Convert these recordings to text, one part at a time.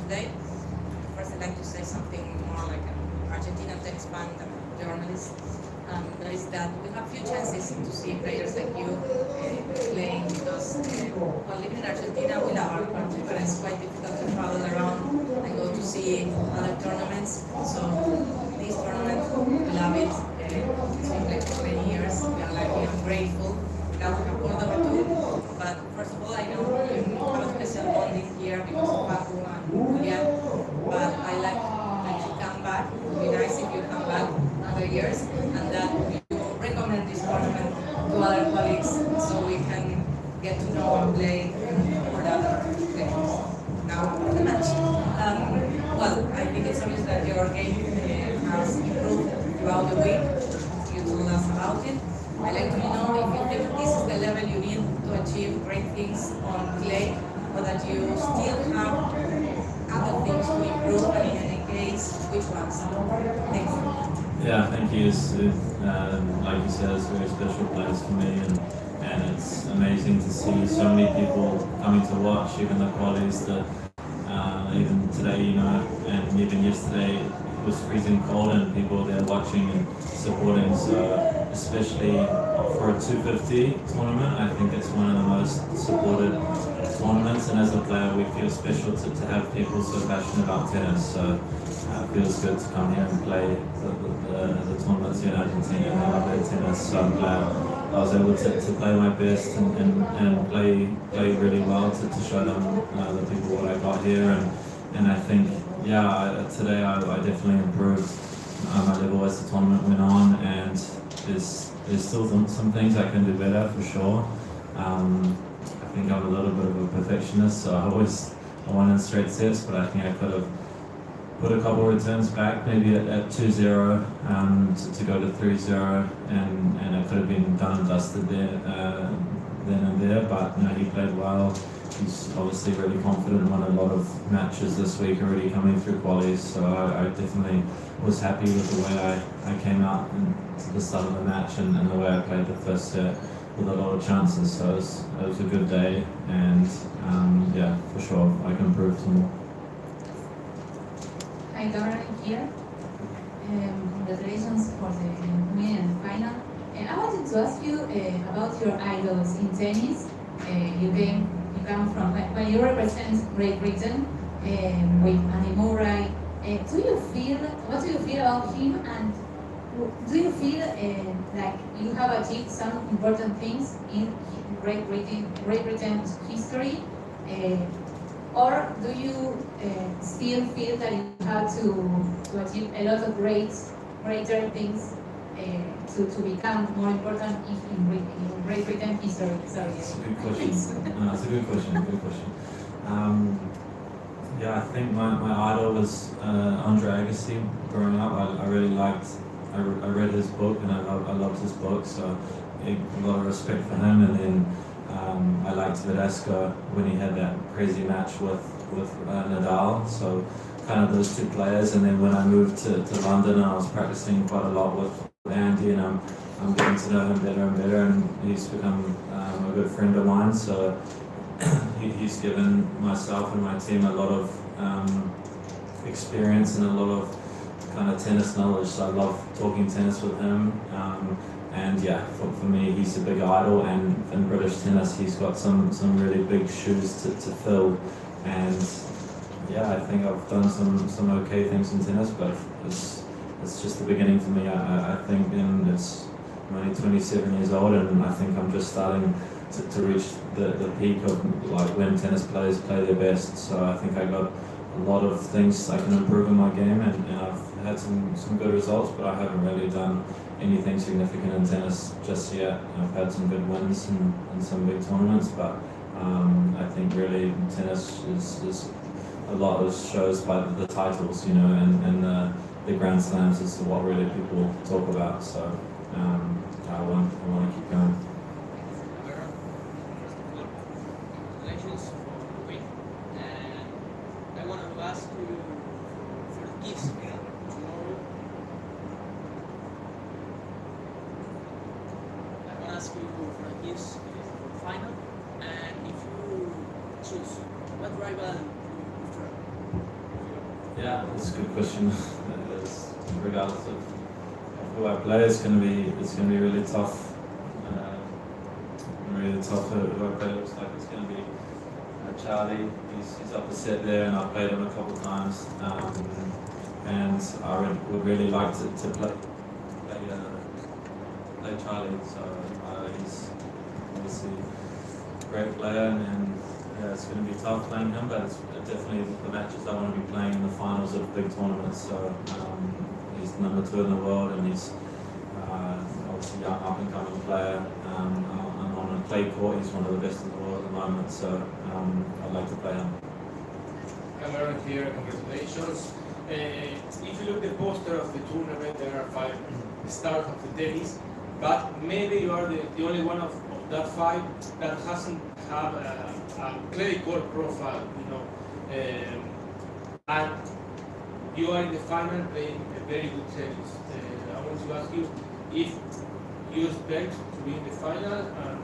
today. First, I'd like to say something more like an Argentinian tennis fan than a journalist. That is that we have few chances to see players like you playing because while living in Argentina, we love our country, but it's quite difficult to travel around and go to see other tournaments. So this tournament, we love it. It's been played for many years. We are lucky and grateful. Now we have Cordoba too. But first of all, I know you have a special bonding here because of Paco and Julian. But I like to come back. It would be nice if you come back other years and that you recommend this tournament to other colleagues so we can get to know and play for the other players. Now for the match. Well, I think it's obvious that your game has improved throughout the week. You told us about it. I'd like to know if you think this is the level you need to achieve great things on clay, or that you still have other things to improve, and in any case, which ones? Thanks. Yeah, thank you. Like you said, it's a very special place for me, and it's amazing to see so many people coming to watch, even the qualities that even today, and even yesterday it was freezing cold and people there watching and supporting. So especially for a 250 tournament, I think it's one of the most supported tournaments, and as a player we feel special to have people so passionate about tennis. So it feels good to come here and play the tournaments here in Argentina, and I love their tennis, so I'm glad I was able to play my best and play really well to show them the people what I got here, and I think today I definitely improved my level as the tournament went on, and there's still some things I can do better for sure. I think I'm a little bit of a perfectionist, so I won in straight sets, but I think I could have put a couple of returns back, maybe at 2-0 to go to 3-0, and it could have been done and dusted there then and there. But he played well. He's obviously really confident, won a lot of matches this week already coming through qualies, so I definitely was happy with the way I came out to the start of the match and the way I played the first set with a lot of chances. So it was a good day, and for sure I can improve some more. Hi, Cameron here. Congratulations for the win and final. I wanted to ask you about your idols in tennis. You come from, when you represent Great Britain with Andy Murray. What do you feel about him, and do you feel like you have achieved some important things in Great Britain's history? Or do you still feel that you have to achieve a lot of greater things to become more important in Great Britain history? Sorry. That's a good question. No, that's a good question. I think my idol was Andre Agassi growing up. I really liked. I read his book, and I loved his book, so a lot of respect for him. And then I liked Vidasco when he had that crazy match with Nadal. So kind of those two players. And then when I moved to London, I was practicing quite a lot with Andy, and I'm getting to know him better and better, and he's become a good friend of mine. So he's given myself and my team a lot of experience and a lot of kind of tennis knowledge. So I love talking tennis with him. And for me, he's a big idol, and in British tennis, he's got some really big shoes to fill. And I think I've done some okay things in tennis, but it's just the beginning for me. I think I'm only 27 years old, and I think I'm just starting to reach the peak of like when tennis players play their best. So I think I got a lot of things I can improve in my game, and I've had some good results, but I haven't really done anything significant in tennis just yet. I've had some good wins in some big tournaments, but I think really tennis is a lot of shows by the titles, and the Grand Slams is what really people talk about. So I want to keep going. Congratulations for the win. And I want to ask you for the gifts tomorrow. I want to ask you for the gifts for the final. And if you choose, what rival do you prefer? Yeah, that's a good question. Regardless of who I play, it's gonna be really tough. Really tough. Who I play looks like it's gonna be Charlie. He's up a set there, and I've played him a couple of times. And I would really like to play Charlie. So he's obviously a great player, and yeah, it's going to be tough playing him, but it's definitely the matches I want to be playing in the finals of big tournaments. So he's number 2 in the world, and he's obviously a young up-and-coming player. And on a clay court, he's one of the best in the world at the moment. So I'd like to play him. Cameron here, congratulations. If you look at the poster of the tournament, there are 5 stars of the tennis, but maybe you are the only one of that 5 that hasn't have a clay court profile, and you are in the final playing a very good tennis. I want to ask you if you expect to be in the final, and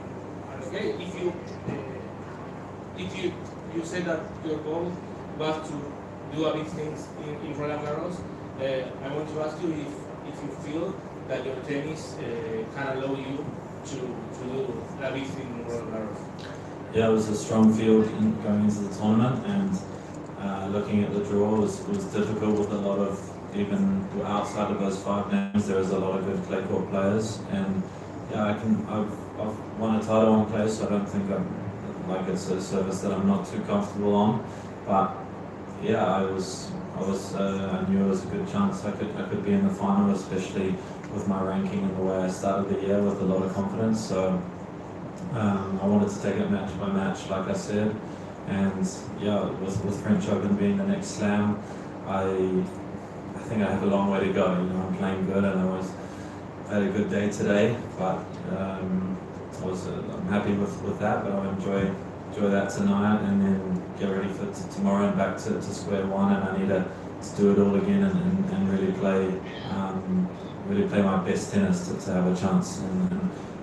okay, if you said that your goal was to do a big things in Roland Garros, I want to ask you if you feel that your tennis can allow you to do a big thing in Roland Garros. Yeah, it was a strong field going into the tournament, and looking at the draw was difficult with a lot of, even outside of those 5 names, there was a lot of good clay court players, and yeah, I've won a title on clay, so I don't think it's a surface that I'm not too comfortable on, but yeah, I knew it was a good chance I could be in the final, especially with my ranking and the way I started the year with a lot of confidence. So I wanted to take it match by match, like I said, and yeah, with French Open being the next slam, I think I have a long way to go. I'm playing good, and I had a good day today, but I'm happy with that. But I'll enjoy that tonight, and then get ready for tomorrow and back to square one. And I need to do it all again and really play my best tennis to have a chance.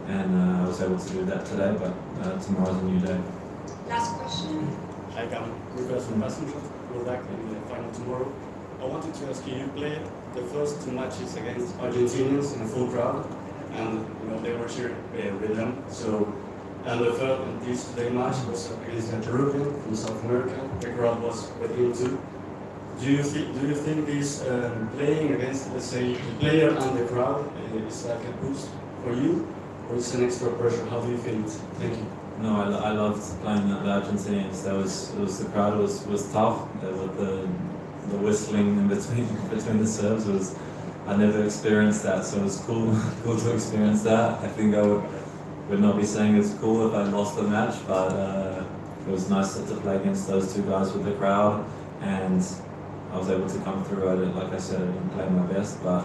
And I was able to do that today, but tomorrow's a new day. Last question. Hi, Cameron. Lucas from Messenger. We're back in the final tomorrow. I wanted to ask you, you played the first 2 matches against Argentinians in a full crowd, and they were cheering with them. So, and the third and this today match was against a Peruvian from South America. The crowd was with him too. Do you think this playing against, let's say, the player and the crowd is like a boost for you, or it's an extra pressure? How do you feel it? Thank you. No, I loved playing the Argentinians. The crowd was tough. With the whistling in between the serves I never experienced that, so it was cool to experience that. I think I would not be saying it's cool if I lost the match, but it was nice to play against those 2 guys with the crowd, and I was able to come through. Like I said, I didn't play my best, but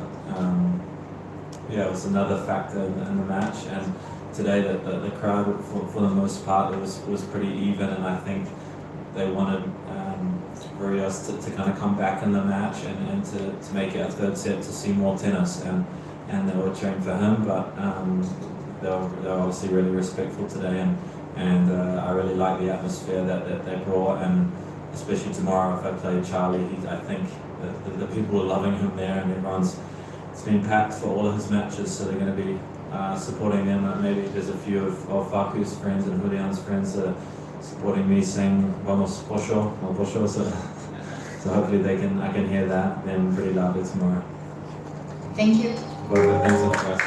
yeah, it was another factor in the match. And today, the crowd, for the most part, it was pretty even, and I think they wanted Rios to kind of come back in the match and to make it a 3rd set, to see more tennis, and they were cheering for him, but they were obviously really respectful today, and I really like the atmosphere that they brought, and especially tomorrow if I play Charlie, I think that the people are loving him there, and it's been packed for all of his matches, so they're going to be supporting them. Maybe there's a few of Facu's friends and Julian's friends that are supporting me saying "Vamos Pocho," so hopefully I can hear that then pretty loudly tomorrow. Thank you. Well, thanks a lot, guys.